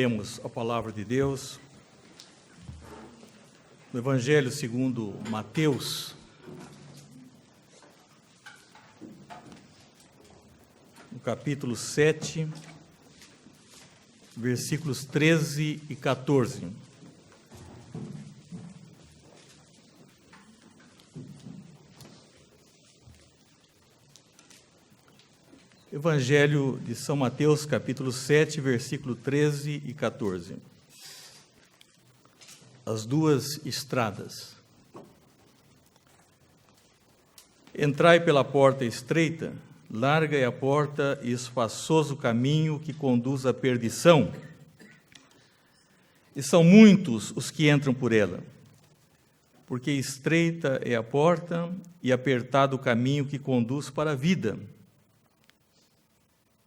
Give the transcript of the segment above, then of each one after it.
Lemos a palavra de Deus no Evangelho segundo Mateus, no capítulo 7, versículos 13 e 14. Evangelho de São Mateus, capítulo 7, versículo 13 e 14. As duas estradas. Entrai pela porta estreita, larga é a porta e espaçoso o caminho que conduz à perdição, e são muitos os que entram por ela, porque estreita é a porta e apertado o caminho que conduz para a vida,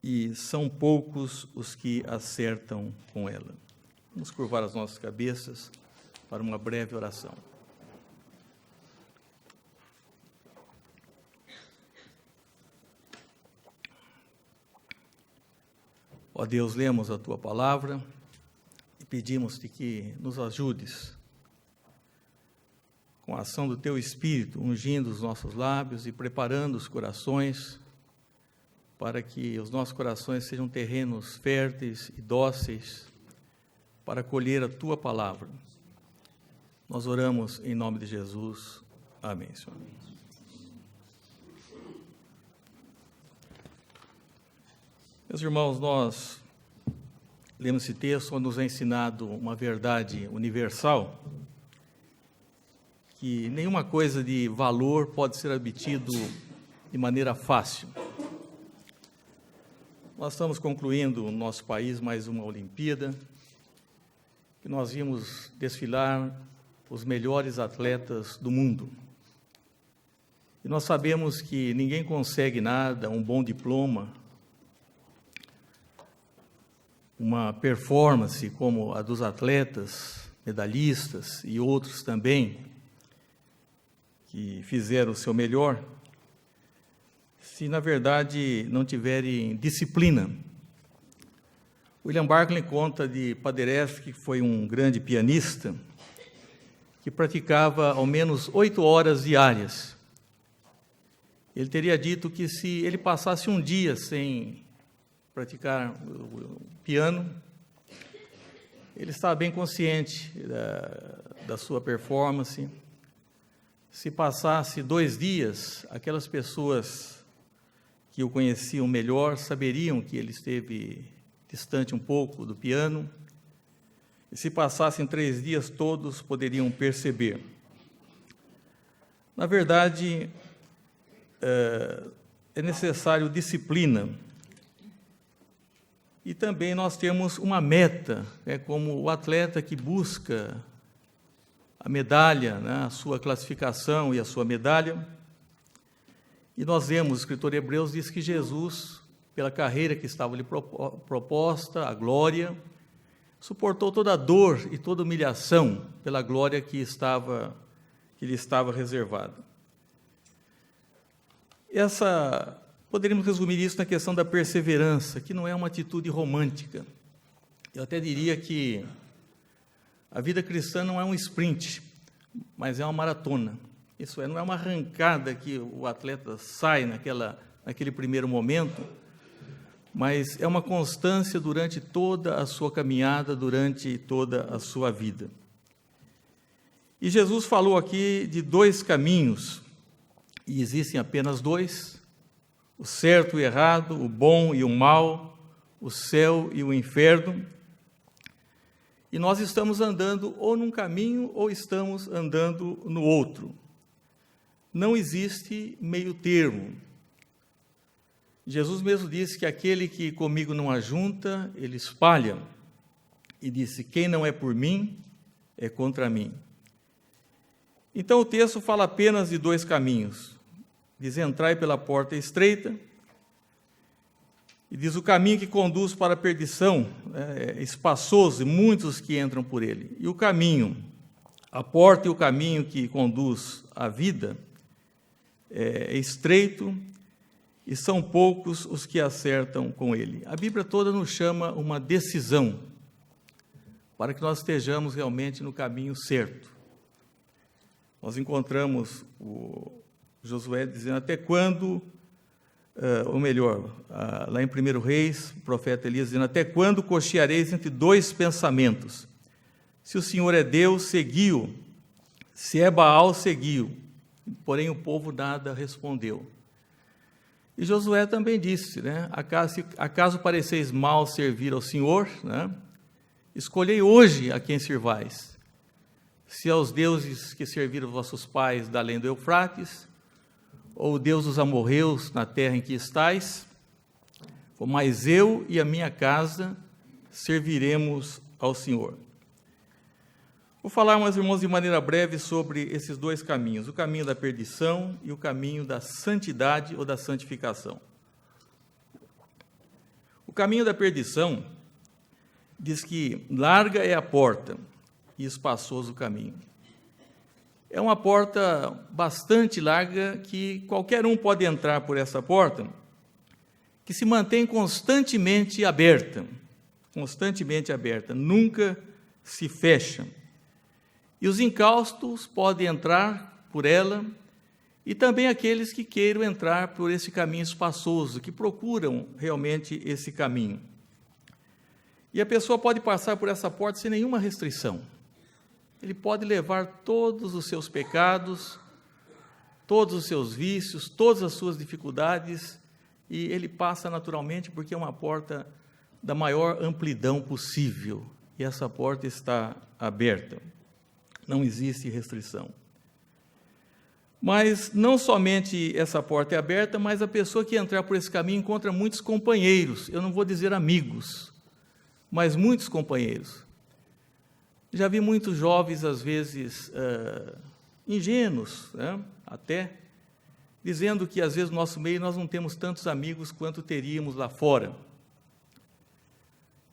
e são poucos os que acertam com ela. Vamos curvar as nossas cabeças para uma breve oração. Ó Deus, lemos a Tua palavra e pedimos-te que nos ajudes com a ação do Teu Espírito, ungindo os nossos lábios e preparando os corações para que os nossos corações sejam terrenos férteis e dóceis para acolher a Tua palavra. Nós oramos em nome de Jesus. Amém, Senhor. Meus irmãos, nós lemos esse texto onde nos é ensinado uma verdade universal, que nenhuma coisa de valor pode ser obtido de maneira fácil. Nós estamos concluindo no nosso país mais uma Olimpíada, que nós vimos desfilar os melhores atletas do mundo. E nós sabemos que ninguém consegue nada, um bom diploma, uma performance como a dos atletas, medalhistas e outros também, que fizeram o seu melhor, se na verdade não tiverem disciplina. William Barclay conta de Paderewski, que foi um grande pianista, que praticava ao menos 8 horas diárias. Ele teria dito que se ele passasse um dia sem praticar o piano, ele estava bem consciente da sua performance. Se passasse 2 dias, aquelas pessoas que o conheciam melhor saberiam que ele esteve distante um pouco do piano, e se passassem 3 dias, todos poderiam perceber. Na verdade, é necessário disciplina, e também nós temos uma meta, como o atleta que busca a medalha, né, a sua classificação e a sua medalha. E nós vemos, o escritor de Hebreus diz que Jesus, pela carreira que estava lhe proposta, a glória, suportou toda a dor e toda a humilhação pela glória que lhe estava reservada. Poderíamos resumir isso na questão da perseverança, que não é uma atitude romântica. Eu até diria que a vida cristã não é um sprint, mas é uma maratona. Isso não é uma arrancada que o atleta sai naquele primeiro momento, mas é uma constância durante toda a sua caminhada, durante toda a sua vida. E Jesus falou aqui de 2 caminhos, e existem apenas 2, o certo e o errado, o bom e o mal, o céu e o inferno. E nós estamos andando ou num caminho ou estamos andando no outro. Não existe meio termo. Jesus mesmo disse que aquele que comigo não ajunta, ele espalha. E disse, quem não é por mim, é contra mim. Então o texto fala apenas de 2 caminhos. Diz, entrai pela porta estreita, e diz, o caminho que conduz para a perdição é espaçoso, e muitos que entram por ele. E o caminho, a porta e o caminho que conduz à vida, é estreito, e são poucos os que acertam com ele. A Bíblia toda nos chama uma decisão. para que nós estejamos realmente no caminho certo. Nós encontramos o Josué dizendo: até quando, ou melhor, lá em 1 Reis, o profeta Elias dizendo: até quando cocheareis entre dois pensamentos? Se o Senhor é Deus, seguiu; se é Baal, seguiu. Porém o povo nada respondeu. E Josué também disse, né? Acaso pareceis mal servir ao Senhor, né? Escolhei hoje a quem servais, se aos deuses que serviram vossos pais da além do Eufrates, ou o Deus dos amorreus na terra em que estais, mas eu e a minha casa serviremos ao Senhor. Vou falar, meus irmãos, de maneira breve sobre esses dois caminhos, o caminho da perdição e o caminho da santidade ou da santificação. O caminho da perdição diz que larga é a porta e espaçoso o caminho. É uma porta bastante larga que qualquer um pode entrar por essa porta, que se mantém constantemente aberta, nunca se fecha. E os incaustos podem entrar por ela, e também aqueles que queiram entrar por esse caminho espaçoso, que procuram realmente esse caminho. E a pessoa pode passar por essa porta sem nenhuma restrição. Ele pode levar todos os seus pecados, todos os seus vícios, todas as suas dificuldades, e ele passa naturalmente porque é uma porta da maior amplidão possível, e essa porta está aberta. Não existe restrição. Mas não somente essa porta é aberta, mas a pessoa que entrar por esse caminho encontra muitos companheiros, eu não vou dizer amigos, mas muitos companheiros. Já vi muitos jovens, às vezes, ingênuos, né, até, dizendo que, às vezes, no nosso meio nós não temos tantos amigos quanto teríamos lá fora.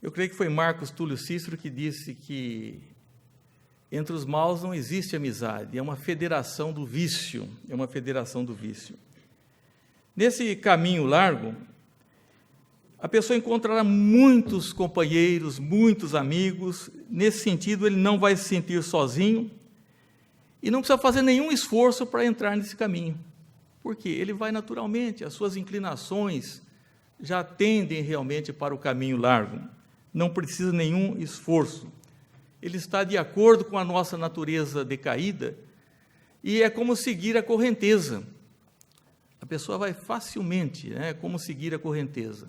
Eu creio que foi Marcos Túlio Cícero que disse que entre os maus não existe amizade, é uma federação do vício, Nesse caminho largo, a pessoa encontrará muitos companheiros, muitos amigos. Nesse sentido, ele não vai se sentir sozinho e não precisa fazer nenhum esforço para entrar nesse caminho, porque ele vai naturalmente, as suas inclinações já tendem realmente para o caminho largo, não precisa nenhum esforço. Ele está de acordo com a nossa natureza decaída e é como seguir a correnteza. A pessoa vai facilmente, né, como seguir a correnteza.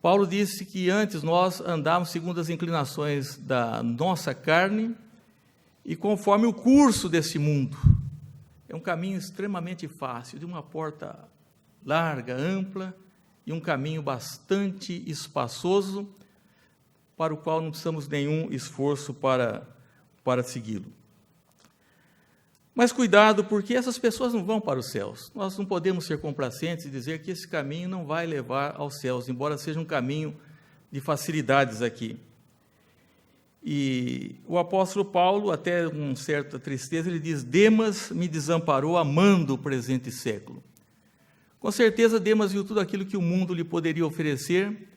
Paulo disse que antes nós andávamos segundo as inclinações da nossa carne e conforme o curso desse mundo. É um caminho extremamente fácil, de uma porta larga, ampla, e um caminho bastante espaçoso, para o qual não precisamos nenhum esforço para segui-lo. Mas cuidado, porque essas pessoas não vão para os céus. Nós não podemos ser complacentes e dizer que esse caminho não vai levar aos céus, embora seja um caminho de facilidades aqui. E o apóstolo Paulo, até com certa tristeza, ele diz: Demas me desamparou amando o presente século. Com certeza, Demas viu tudo aquilo que o mundo lhe poderia oferecer,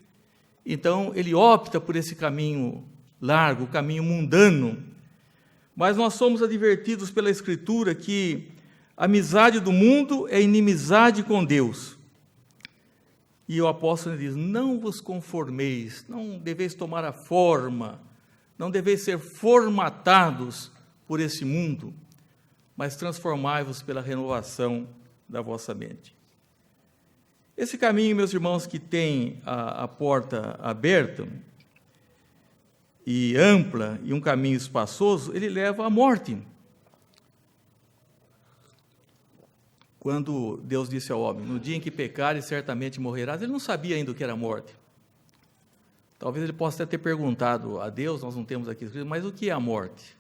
então ele opta por esse caminho largo, o caminho mundano. Mas nós somos advertidos pela Escritura que a amizade do mundo é inimizade com Deus. E o apóstolo diz: não vos conformeis, não deveis tomar a forma, não deveis ser formatados por esse mundo, mas transformai-vos pela renovação da vossa mente. Esse caminho, meus irmãos, que tem a porta aberta e ampla e um caminho espaçoso, ele leva à morte. Quando Deus disse ao homem: no dia em que pecares, certamente morrerás, ele não sabia ainda o que era a morte. Talvez ele possa até ter perguntado a Deus, nós não temos aqui escrito, mas o que é a morte?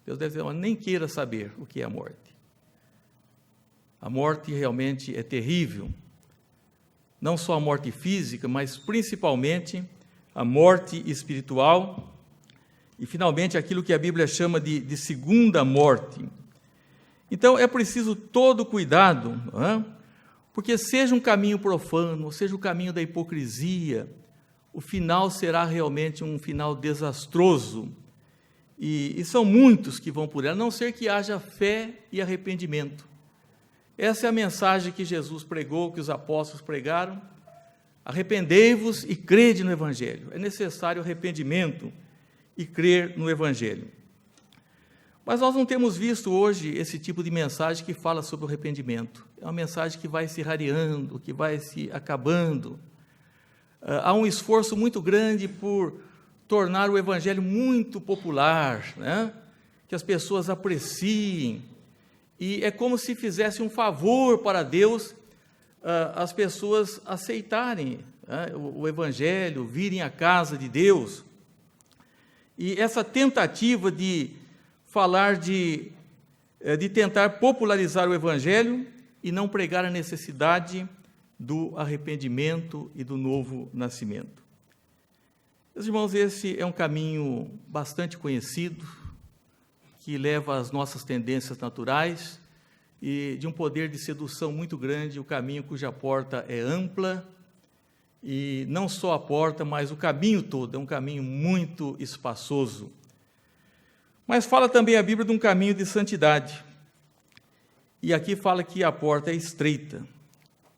Deus deve dizer: nem queira saber o que é a morte. A morte realmente é terrível. Não só a morte física, mas principalmente a morte espiritual e, finalmente, aquilo que a Bíblia chama de segunda morte. Então, é preciso todo cuidado, porque seja um caminho profano, seja o caminho da hipocrisia, o final será realmente um final desastroso. E são muitos que vão por ela, a não ser que haja fé e arrependimento. Essa é a mensagem que Jesus pregou, que os apóstolos pregaram. Arrependei-vos e crede no Evangelho. É necessário arrependimento e crer no Evangelho. Mas nós não temos visto hoje esse tipo de mensagem que fala sobre o arrependimento. É uma mensagem que vai se rareando, que vai se acabando. Há um esforço muito grande por tornar o Evangelho muito popular, né? Que as pessoas apreciem. E é como se fizesse um favor para Deus as pessoas aceitarem o Evangelho, virem à casa de Deus. E essa tentativa de falar de tentar popularizar o Evangelho e não pregar a necessidade do arrependimento e do novo nascimento. Meus irmãos, esse é um caminho bastante conhecido, que leva às nossas tendências naturais e de um poder de sedução muito grande, o caminho cuja porta é ampla, e não só a porta, mas o caminho todo, é um caminho muito espaçoso. Mas fala também a Bíblia de um caminho de santidade, e aqui fala que a porta é estreita,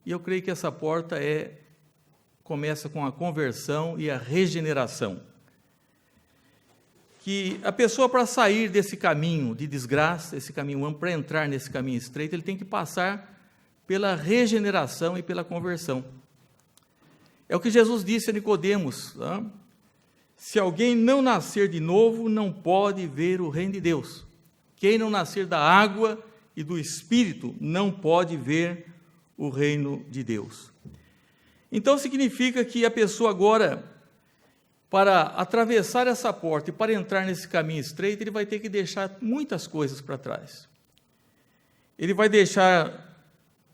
e eu creio que essa porta começa com a conversão e a regeneração. Que a pessoa, para sair desse caminho de desgraça, esse caminho amplo, para entrar nesse caminho estreito, ele tem que passar pela regeneração e pela conversão. É o que Jesus disse a Nicodemos: se alguém não nascer de novo, não pode ver o reino de Deus. Quem não nascer da água e do Espírito, não pode ver o reino de Deus. Então, significa que a pessoa agora, para atravessar essa porta e para entrar nesse caminho estreito, ele vai ter que deixar muitas coisas para trás. Ele vai deixar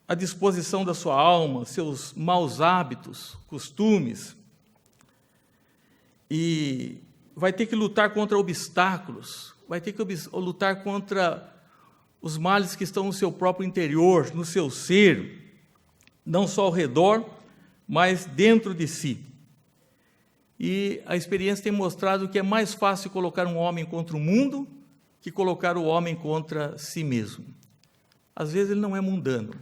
à disposição da sua alma seus maus hábitos, costumes, e vai ter que lutar contra obstáculos, vai ter que lutar contra os males que estão no seu próprio interior, no seu ser, não só ao redor, mas dentro de si. E a experiência tem mostrado que é mais fácil colocar um homem contra o mundo que colocar o homem contra si mesmo. Às vezes ele não é mundano,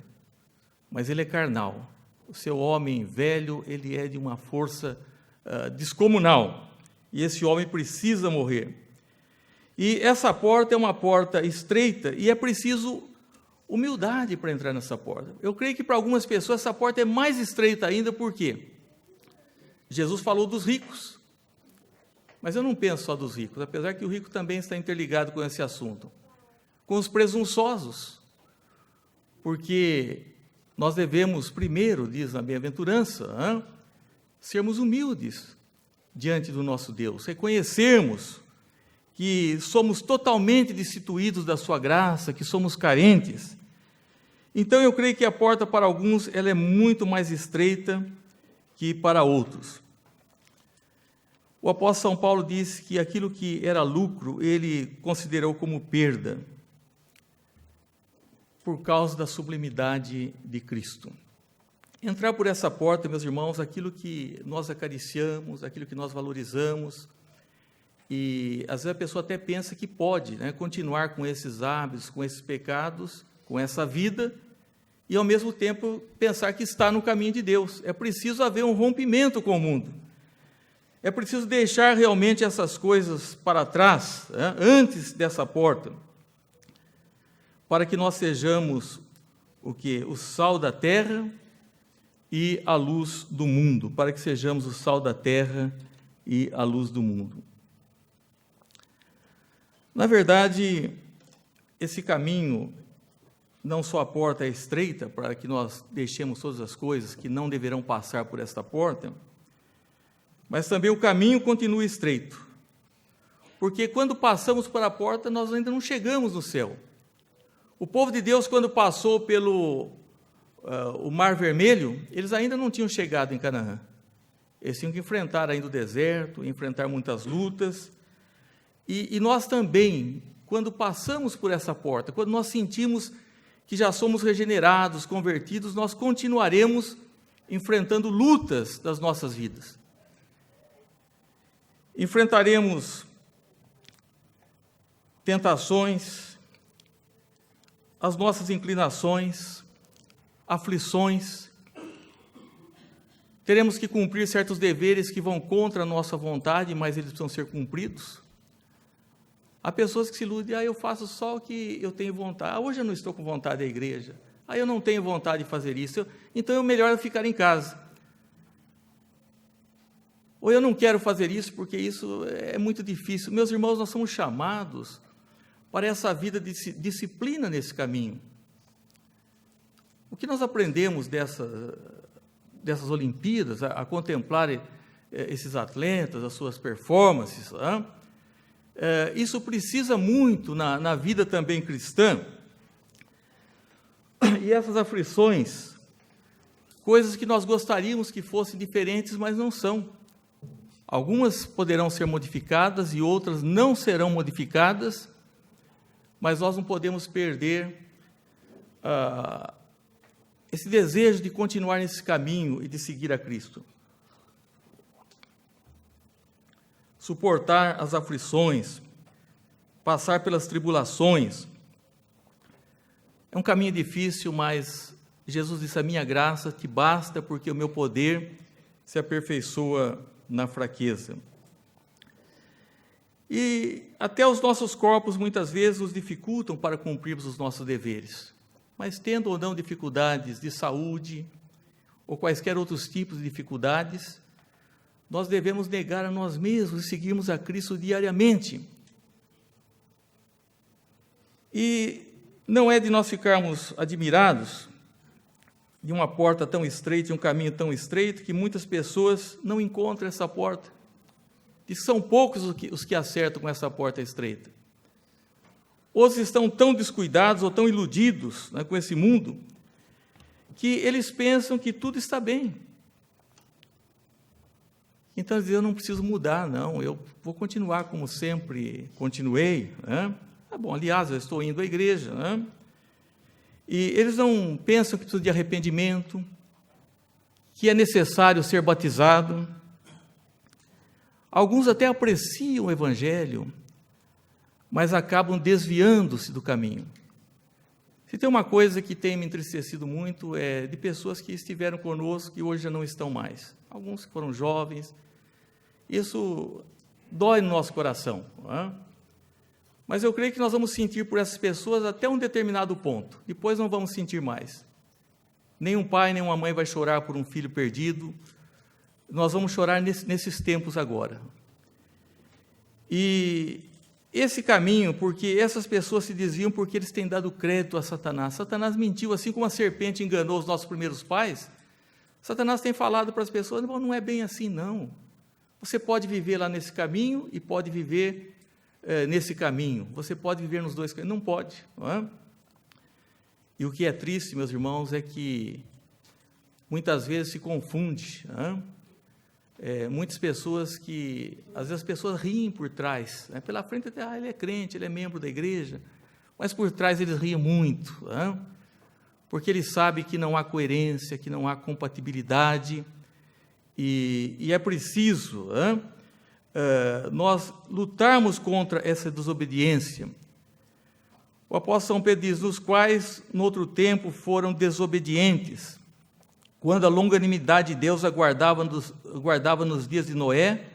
mas ele é carnal. O seu homem velho, ele é de uma força descomunal, e esse homem precisa morrer. E essa porta é uma porta estreita, e é preciso humildade para entrar nessa porta. Eu creio que para algumas pessoas essa porta é mais estreita ainda, por quê? Jesus falou dos ricos, mas eu não penso só dos ricos, apesar que o rico também está interligado com esse assunto, com os presunçosos, porque nós devemos primeiro, diz na bem-aventurança, sermos humildes diante do nosso Deus, reconhecermos que somos totalmente destituídos da sua graça, que somos carentes. Então eu creio que a porta para alguns ela é muito mais estreita que para outros. O apóstolo São Paulo disse que aquilo que era lucro, ele considerou como perda, por causa da sublimidade de Cristo. Entrar por essa porta, meus irmãos, aquilo que nós acariciamos, aquilo que nós valorizamos, e às vezes a pessoa até pensa que pode, continuar com esses hábitos, com esses pecados, com essa vida, e ao mesmo tempo pensar que está no caminho de Deus. É preciso haver um rompimento com o mundo. É preciso deixar realmente essas coisas para trás, antes dessa porta, para que nós sejamos o quê? O sal da terra e a luz do mundo, para que sejamos o sal da terra e a luz do mundo. Na verdade, esse caminho, não só a porta é estreita, para que nós deixemos todas as coisas que não deverão passar por esta porta, mas também o caminho continua estreito, porque quando passamos por a porta, nós ainda não chegamos no céu. O povo de Deus, quando passou pelo o Mar Vermelho, eles ainda não tinham chegado em Canaã. Eles tinham que enfrentar ainda o deserto, enfrentar muitas lutas. E nós também, quando passamos por essa porta, quando nós sentimos que já somos regenerados, convertidos, nós continuaremos enfrentando lutas das nossas vidas. enfrentaremos tentações, as nossas inclinações, aflições, teremos que cumprir certos deveres que vão contra a nossa vontade, mas eles precisam ser cumpridos. Há pessoas que se iludem, eu faço só o que eu tenho vontade, hoje eu não estou com vontade da igreja, eu não tenho vontade de fazer isso, então é melhor eu ficar em casa. Ou eu não quero fazer isso porque isso é muito difícil. Meus irmãos, nós somos chamados para essa vida de disciplina nesse caminho. O que nós aprendemos dessas Olimpíadas, a contemplar esses atletas, as suas performances, isso precisa muito na vida também cristã. E essas aflições, coisas que nós gostaríamos que fossem diferentes, mas não são. Algumas poderão ser modificadas e outras não serão modificadas, mas nós não podemos perder esse desejo de continuar nesse caminho e de seguir a Cristo. Suportar as aflições, passar pelas tribulações, é um caminho difícil, mas Jesus disse, a minha graça te basta, porque o meu poder se aperfeiçoa na fraqueza. E até os nossos corpos, muitas vezes, nos dificultam para cumprirmos os nossos deveres. Mas tendo ou não dificuldades de saúde, ou quaisquer outros tipos de dificuldades, nós devemos negar a nós mesmos e seguirmos a Cristo diariamente. E não é de nós ficarmos admirados de uma porta tão estreita, de um caminho tão estreito, que muitas pessoas não encontram essa porta. E são poucos os que acertam com essa porta estreita. Outros estão tão descuidados ou tão iludidos, com esse mundo, que eles pensam que tudo está bem. Então, eles dizem, eu não preciso mudar, não, eu vou continuar como sempre continuei. Bom, aliás, eu estou indo à igreja. E eles não pensam que precisa de arrependimento, que é necessário ser batizado. Alguns até apreciam o Evangelho, mas acabam desviando-se do caminho. Se tem uma coisa que tem me entristecido muito, é de pessoas que estiveram conosco e hoje já não estão mais. Alguns que foram jovens. Isso dói no nosso coração. Mas eu creio que nós vamos sentir por essas pessoas até um determinado ponto. Depois não vamos sentir mais. Nenhum pai, nenhuma mãe vai chorar por um filho perdido. Nós vamos chorar nesses tempos agora. E esse caminho, porque essas pessoas se desviam porque eles têm dado crédito a Satanás. Satanás mentiu, assim como a serpente enganou os nossos primeiros pais. Satanás tem falado para as pessoas, não é bem assim, não. Você pode viver lá nesse caminho e pode viver nesse caminho. Você pode viver nos dois caminhos. Não pode. Não é? E o que é triste, meus irmãos, é que muitas vezes se confunde. Muitas pessoas que, às vezes as pessoas riem por trás, pela frente até, ele é crente, ele é membro da igreja, mas por trás eles riem muito, porque eles sabem que não há coerência, que não há compatibilidade, e é preciso nós lutarmos contra essa desobediência. O apóstolo São Pedro diz, nos quais, no outro tempo, foram desobedientes, quando a longanimidade de Deus aguardava nos dias de Noé,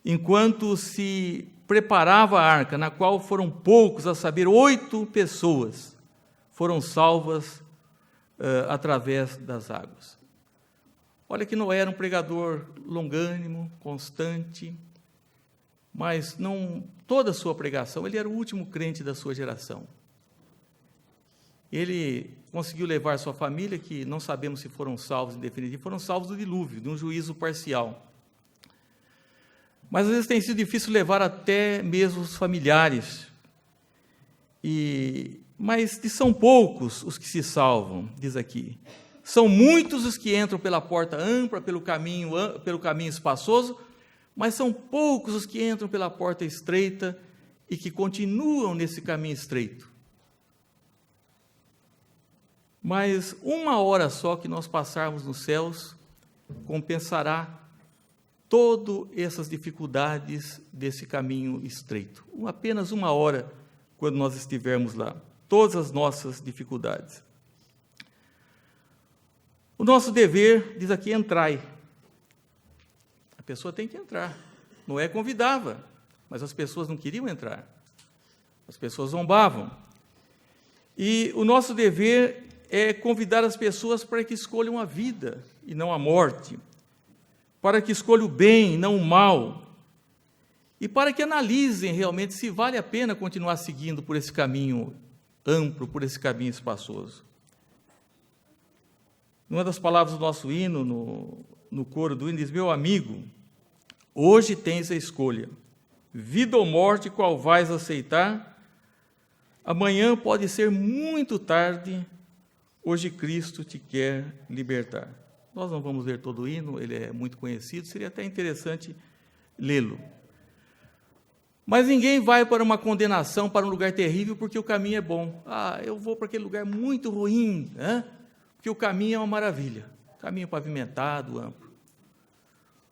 enquanto se preparava a arca, na qual foram poucos, a saber, 8 pessoas, foram salvas através das águas. Olha que Noé era um pregador longânimo, constante, mas não toda a sua pregação, ele era o último crente da sua geração. Ele conseguiu levar sua família, que não sabemos se foram salvos em definitivo, foram salvos do dilúvio, de um juízo parcial. Mas às vezes tem sido difícil levar até mesmo os familiares. Mas são poucos os que se salvam, diz aqui. São muitos os que entram pela porta ampla, pelo caminho espaçoso, mas são poucos os que entram pela porta estreita e que continuam nesse caminho estreito. Mas uma hora só que nós passarmos nos céus compensará todas essas dificuldades desse caminho estreito. Apenas 1 hora, quando nós estivermos lá. Todas as nossas dificuldades. O nosso dever, diz aqui, entrai. A pessoa tem que entrar. Noé convidava, mas as pessoas não queriam entrar. As pessoas zombavam. E o nosso dever é convidar as pessoas para que escolham a vida e não a morte, para que escolham o bem e não o mal, e para que analisem realmente se vale a pena continuar seguindo por esse caminho amplo, por esse caminho espaçoso. Uma das palavras do nosso hino, no coro do hino, diz: meu amigo, hoje tens a escolha, vida ou morte, qual vais aceitar? Amanhã pode ser muito tarde, hoje Cristo te quer libertar. Nós não vamos ler todo o hino, ele é muito conhecido, seria até interessante lê-lo. Mas ninguém vai para uma condenação, para um lugar terrível, porque o caminho é bom. Eu vou para aquele lugar muito ruim, né? Porque o caminho é uma maravilha, caminho pavimentado, amplo.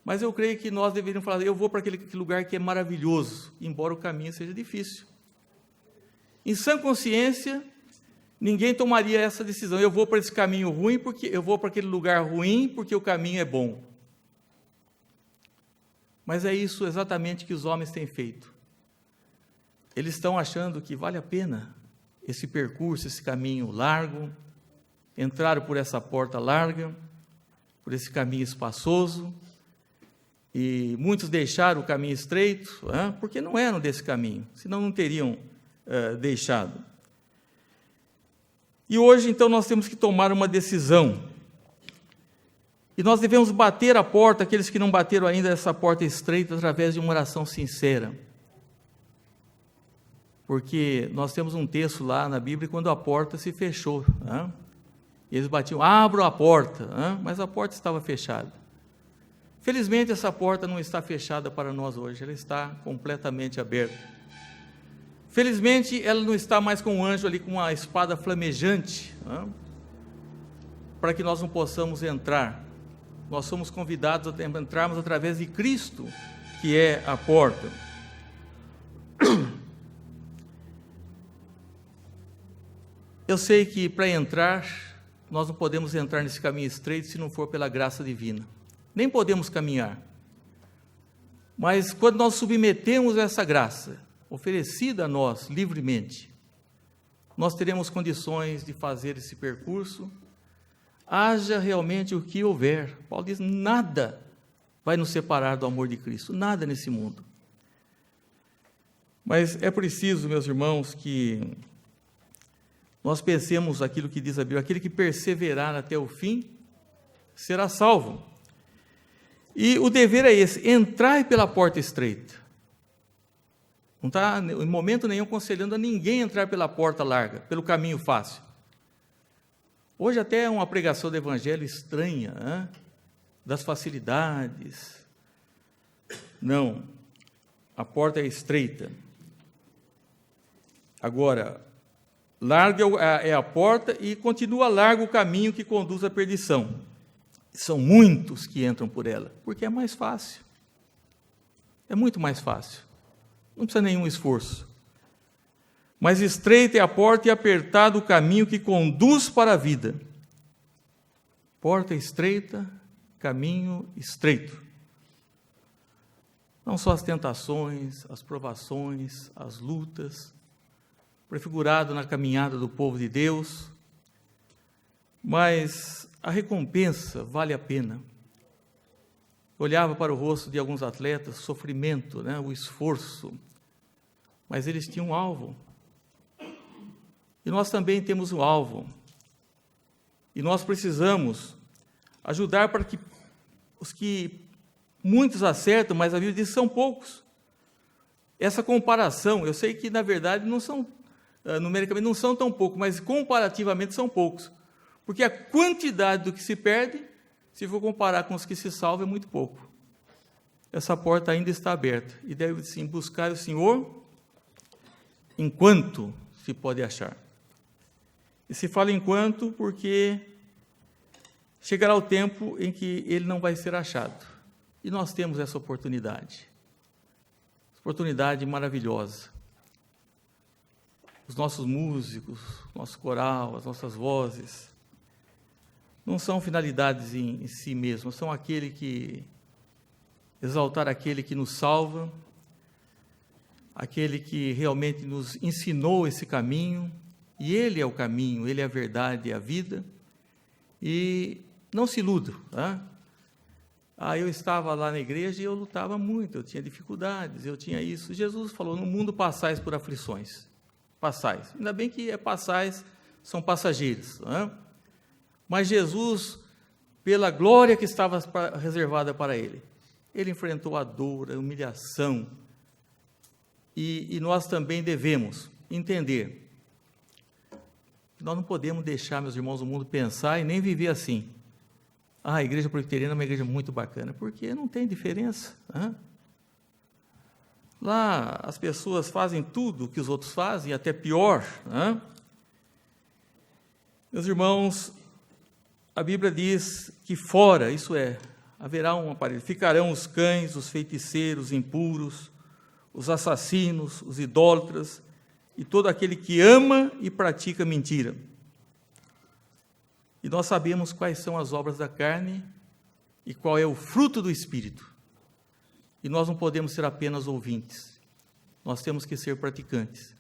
Mas eu creio que nós deveríamos falar, eu vou para aquele lugar que é maravilhoso, embora o caminho seja difícil. Em sã consciência, ninguém tomaria essa decisão, eu vou para esse caminho ruim, porque eu vou para aquele lugar ruim, porque o caminho é bom. Mas é isso exatamente que os homens têm feito. Eles estão achando que vale a pena esse percurso, esse caminho largo, entraram por essa porta larga, por esse caminho espaçoso, e muitos deixaram o caminho estreito, porque não eram desse caminho, senão não teriam deixado. E hoje, então, nós temos que tomar uma decisão, e nós devemos bater a porta, aqueles que não bateram ainda essa porta estreita, através de uma oração sincera, porque nós temos um texto lá na Bíblia, quando a porta se fechou, e eles batiam, abram a porta, mas a porta estava fechada. Felizmente, essa porta não está fechada para nós hoje, ela está completamente aberta. Felizmente, ela não está mais com um anjo ali, com uma espada flamejante, para que nós não possamos entrar. Nós somos convidados a entrarmos através de Cristo, que é a porta. Eu sei que para entrar, nós não podemos entrar nesse caminho estreito se não for pela graça divina. Nem podemos caminhar. Mas quando nós submetemos essa graça, oferecida a nós livremente, nós teremos condições de fazer esse percurso, haja realmente o que houver. Paulo diz, nada vai nos separar do amor de Cristo, nada nesse mundo. Mas é preciso, meus irmãos, que nós pensemos aquilo que diz a Bíblia, aquele que perseverar até o fim, será salvo. E o dever é esse, entrar pela porta estreita. Não está em momento nenhum aconselhando a ninguém entrar pela porta larga, pelo caminho fácil. Hoje até é uma pregação do Evangelho estranha, das facilidades. Não, a porta é estreita. Agora, larga é a porta e continua largo o caminho que conduz à perdição. São muitos que entram por ela, porque é mais fácil. É muito mais fácil. Não precisa nenhum esforço. Mas estreita é a porta e apertado o caminho que conduz para a vida. Porta estreita, caminho estreito. Não só as tentações, as provações, as lutas, prefigurado na caminhada do povo de Deus, mas a recompensa vale a pena. Olhava para o rosto de alguns atletas, sofrimento, o esforço, mas eles tinham um alvo. E nós também temos um alvo. E nós precisamos ajudar para que os que muitos acertam, mas a Bíblia diz que são poucos. Essa comparação, eu sei que na verdade não são, numericamente não são tão poucos, mas comparativamente são poucos. Porque a quantidade do que se perde, se for comparar com os que se salvam, é muito pouco. Essa porta ainda está aberta. E deve, sim, buscar o Senhor enquanto se pode achar. E se fala enquanto, porque chegará o tempo em que ele não vai ser achado. E nós temos essa oportunidade maravilhosa. Os nossos músicos, nosso coral, as nossas vozes, não são finalidades em si mesmas, são exaltar aquele que nos salva, aquele que realmente nos ensinou esse caminho, e Ele é o caminho, Ele é a verdade e a vida, e não se iluda, tá? Eu estava lá na igreja e eu lutava muito, eu tinha dificuldades, eu tinha isso. Jesus falou, no mundo passais por aflições, passais. Ainda bem que passais são passageiros, né? Mas Jesus, pela glória que estava reservada para Ele, Ele enfrentou a dor, a humilhação, e nós também devemos entender que nós não podemos deixar, meus irmãos, o mundo pensar e nem viver assim. A igreja presbiteriana é uma igreja muito bacana, porque não tem diferença, né? Lá as pessoas fazem tudo o que os outros fazem, até pior, né? Meus irmãos, a Bíblia diz que fora, isso é, haverá um aparelho, ficarão os cães, os feiticeiros, impuros, os assassinos, os idólatras, e todo aquele que ama e pratica mentira. E nós sabemos quais são as obras da carne e qual é o fruto do Espírito. E nós não podemos ser apenas ouvintes, nós temos que ser praticantes.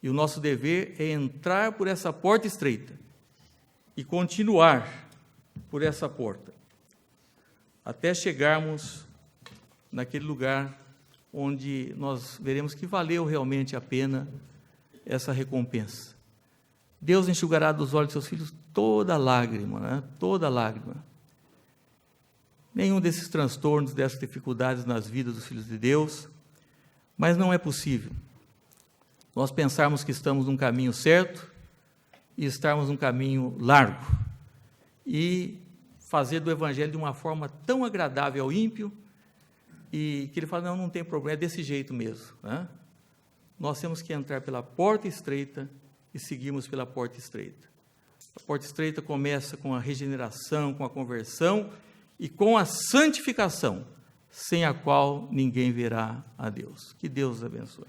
E o nosso dever é entrar por essa porta estreita e continuar por essa porta, até chegarmos naquele lugar onde nós veremos que valeu realmente a pena essa recompensa. Deus enxugará dos olhos de seus filhos toda lágrima, né? Toda lágrima. Nenhum desses transtornos, dessas dificuldades nas vidas dos filhos de Deus, mas não é possível nós pensarmos que estamos num caminho certo e estarmos num caminho largo e fazer do Evangelho de uma forma tão agradável ao ímpio e que ele fala, não tem problema, é desse jeito mesmo, né? Nós temos que entrar pela porta estreita e seguirmos pela porta estreita. A porta estreita começa com a regeneração, com a conversão e com a santificação, sem a qual ninguém verá a Deus. Que Deus os abençoe.